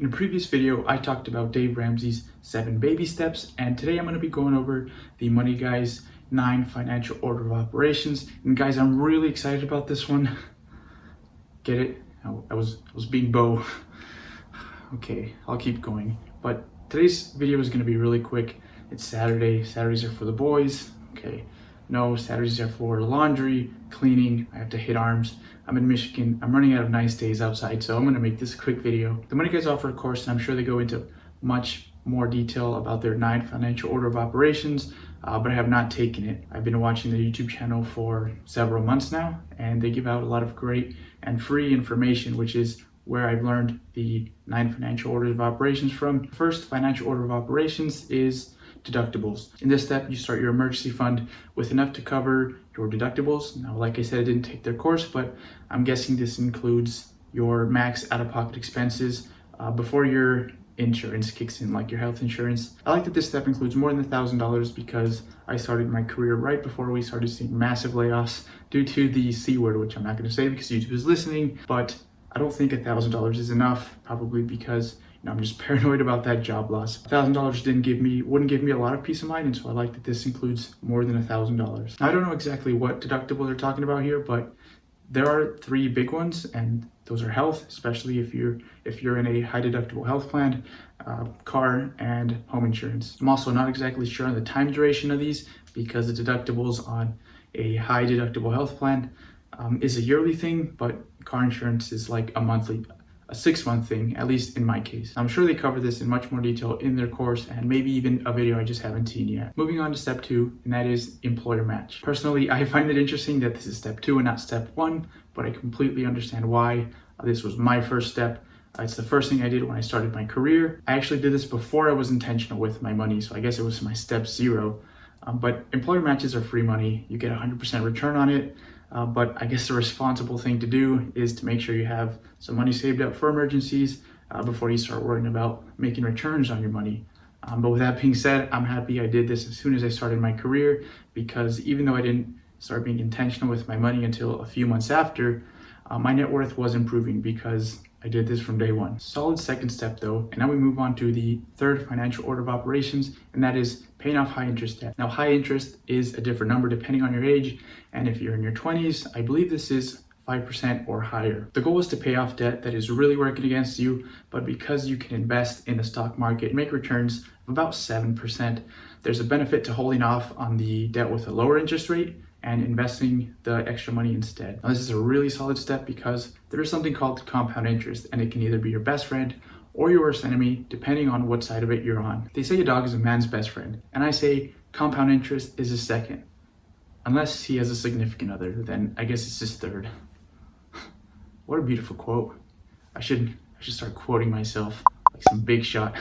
In a previous video, I talked about Dave Ramsey's 7 baby steps, and today I'm going to be going over the Money Guy's 9 financial order of operations. And guys, I'm really excited about this one. Get it? I was being Bo. Okay, I'll keep going. But today's video is going to be really quick. It's Saturday. Saturdays are for the boys. Okay. No, Saturdays are for laundry, cleaning. I have to hit arms. I'm in Michigan. I'm running out of nice days outside, so I'm going to make this a quick video. The Money Guys offer a course, and I'm sure they go into much more detail about their 9 financial order of operations, but I have not taken it. I've been watching the YouTube channel for several months now, and they give out a lot of great and free information, which is where I've learned the 9 financial orders of operations from. The first financial order of operations is deductibles. In this step, you start your emergency fund with enough to cover your deductibles. Now, like I said, I didn't take their course, but I'm guessing this includes your max out-of-pocket expenses before your insurance kicks in, like your health insurance. I like that this step includes more than $1,000 because I started my career right before we started seeing massive layoffs due to the C word, which I'm not going to say because YouTube is listening, but I don't think $1,000 is enough, probably because I'm just paranoid about that job loss. $1,000 wouldn't give me a lot of peace of mind, and so I like that this includes more than $1,000. Now, I don't know exactly what deductible they're talking about here, but there are 3 big ones, and those are health, especially if you're in a high deductible health plan, car, and home insurance. I'm also not exactly sure on the time duration of these because the deductibles on a high deductible health plan is a yearly thing, but car insurance is like a 6-month thing, at least in my case. I'm sure they cover this in much more detail in their course and maybe even a video I just haven't seen yet. Moving on to step 2, and that is employer match. Personally, I find it interesting that this is step 2 and not step 1, but I completely understand why. This was my first step. It's the first thing I did when I started my career. I actually did this before I was intentional with my money, so I guess it was my step 0. But employer matches are free money. You get 100% return on it. But I guess the responsible thing to do is to make sure you have some money saved up for emergencies before you start worrying about making returns on your money. But with that being said, I'm happy I did this as soon as I started my career, because even though I didn't start being intentional with my money until a few months after, my net worth was improving because I did this from day one. Solid second step though, and now we move on to the 3rd financial order of operations, and that is paying off high interest debt. Now, high interest is a different number depending on your age, and if you're in your 20s, I believe this is 5% or higher. The goal is to pay off debt that is really working against you, but because you can invest in the stock market and make returns of about 7%, there's a benefit to holding off on the debt with a lower interest rate and investing the extra money instead. Now, this is a really solid step because there is something called compound interest, and it can either be your best friend or your worst enemy, depending on what side of it you're on. They say a dog is a man's best friend, and I say compound interest is his second. Unless he has a significant other, then I guess it's his third. What a beautiful quote. I should start quoting myself like some big shot.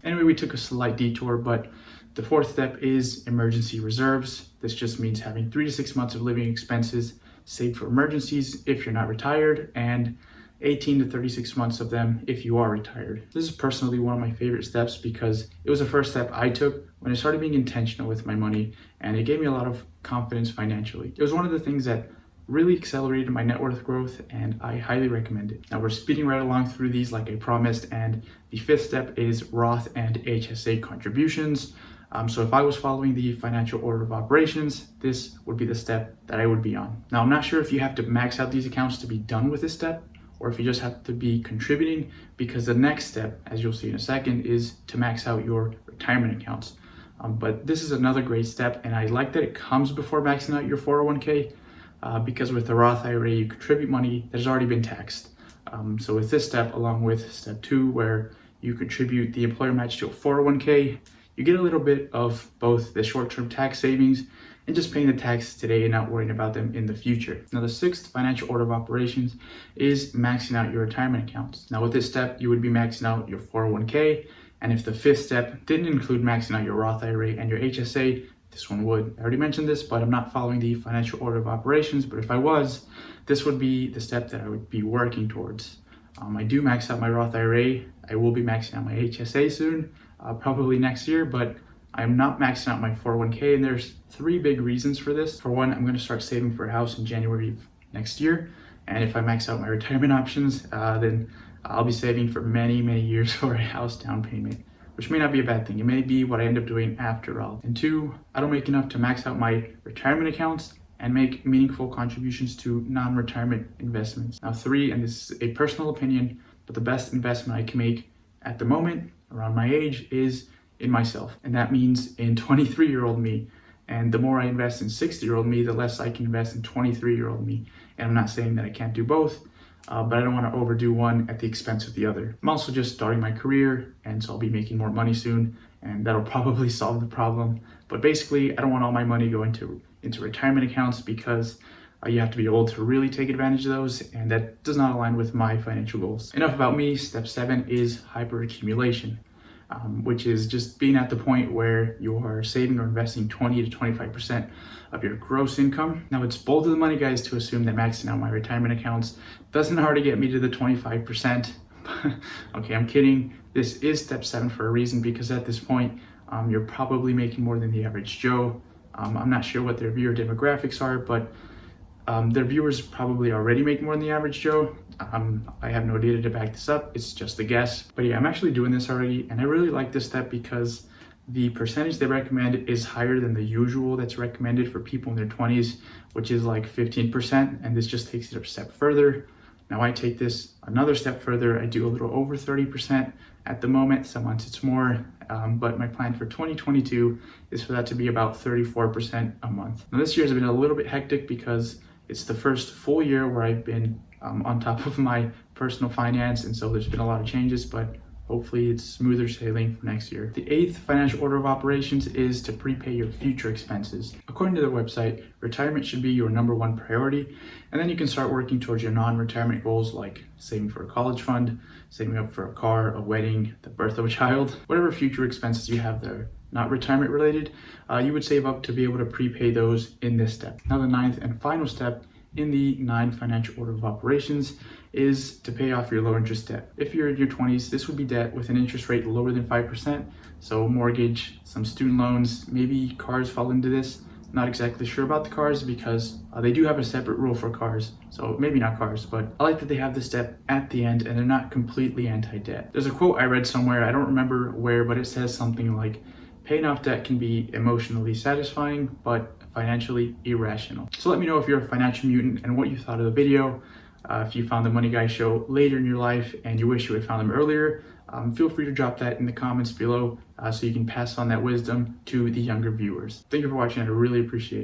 Anyway, we took a slight detour, but the 4th step is emergency reserves. This just means having 3 to 6 months of living expenses saved for emergencies if you're not retired, and 18 to 36 months of them if you are retired. This is personally one of my favorite steps because it was the first step I took when I started being intentional with my money, and it gave me a lot of confidence financially. It was one of the things that really accelerated my net worth growth, and I highly recommend it. Now, we're speeding right along through these like I promised, and the 5th step is Roth and HSA contributions. So if I was following the financial order of operations, this would be the step that I would be on. Now, I'm not sure if you have to max out these accounts to be done with this step, or if you just have to be contributing, because the next step, as you'll see in a second, is to max out your retirement accounts. But this is another great step, and I like that it comes before maxing out your 401k, because with the Roth IRA, you contribute money that has already been taxed. So with this step, along with step 2, where you contribute the employer match to a 401k, you get a little bit of both the short-term tax savings and just paying the taxes today and not worrying about them in the future. Now, the 6th financial order of operations is maxing out your retirement accounts. Now, with this step, you would be maxing out your 401k, and if the 5th step didn't include maxing out your Roth IRA and your HSA, this one would. I already mentioned this, but I'm not following the financial order of operations, but if I was, this would be the step that I would be working towards. I do max out my Roth IRA. I will be maxing out my HSA soon, probably next year, but I'm not maxing out my 401k, and there's 3 big reasons for this. For one, I'm going to start saving for a house in January of next year, and if I max out my retirement options, then I'll be saving for many, many years for a house down payment, which may not be a bad thing. It may be what I end up doing after all. And 2, I don't make enough to max out my retirement accounts and make meaningful contributions to non-retirement investments. Now 3, and this is a personal opinion, but the best investment I can make at the moment, around my age, is in myself. And that means in 23-year-old me. And the more I invest in 60-year-old me, the less I can invest in 23-year-old me. And I'm not saying that I can't do both, but I don't want to overdo one at the expense of the other. I'm also just starting my career, and so I'll be making more money soon, and that'll probably solve the problem. But basically, I don't want all my money going into retirement accounts, because you have to be old to really take advantage of those, and that does not align with my financial goals. Enough about me. Step 7 is hyperaccumulation, which is just being at the point where you are saving or investing 20 to 25% of your gross income. Now, it's bold of the money guys to assume that maxing out my retirement accounts doesn't already get me to the 25%. Okay, I'm kidding. This is step 7 for a reason, because at this point, you're probably making more than the average Joe. I'm not sure what their viewer demographics are, but their viewers probably already make more than the average Joe. I have no data to back this up. It's just a guess. But yeah, I'm actually doing this already, and I really like this step because the percentage they recommend is higher than the usual that's recommended for people in their 20s, which is like 15%, and this just takes it a step further. Now I take this another step further. I do a little over 30% at the moment. Some months it's more, but my plan for 2022 is for that to be about 34% a month. Now this year has been a little bit hectic because it's the first full year where I've been on top of my personal finance, and so there's been a lot of changes, but hopefully it's smoother sailing for next year. The 8th financial order of operations is to prepay your future expenses. According to their website, retirement should be your #1 priority, and then you can start working towards your non-retirement goals like saving for a college fund, saving up for a car, a wedding, the birth of a child, whatever future expenses you have there, not retirement related, you would save up to be able to prepay those in this step. Now the 9th and final step in the 9 financial order of operations is to pay off your low interest debt. If you're in your 20s, this would be debt with an interest rate lower than 5%. So mortgage, some student loans, maybe cars fall into this. Not exactly sure about the cars because they do have a separate rule for cars. So maybe not cars, but I like that they have this step at the end and they're not completely anti-debt. There's a quote I read somewhere, I don't remember where, but it says something like, paying off debt can be emotionally satisfying, but financially irrational. So let me know if you're a financial mutant and what you thought of the video. If you found the Money Guy Show later in your life and you wish you had found them earlier, feel free to drop that in the comments below so you can pass on that wisdom to the younger viewers. Thank you for watching. I really appreciate it.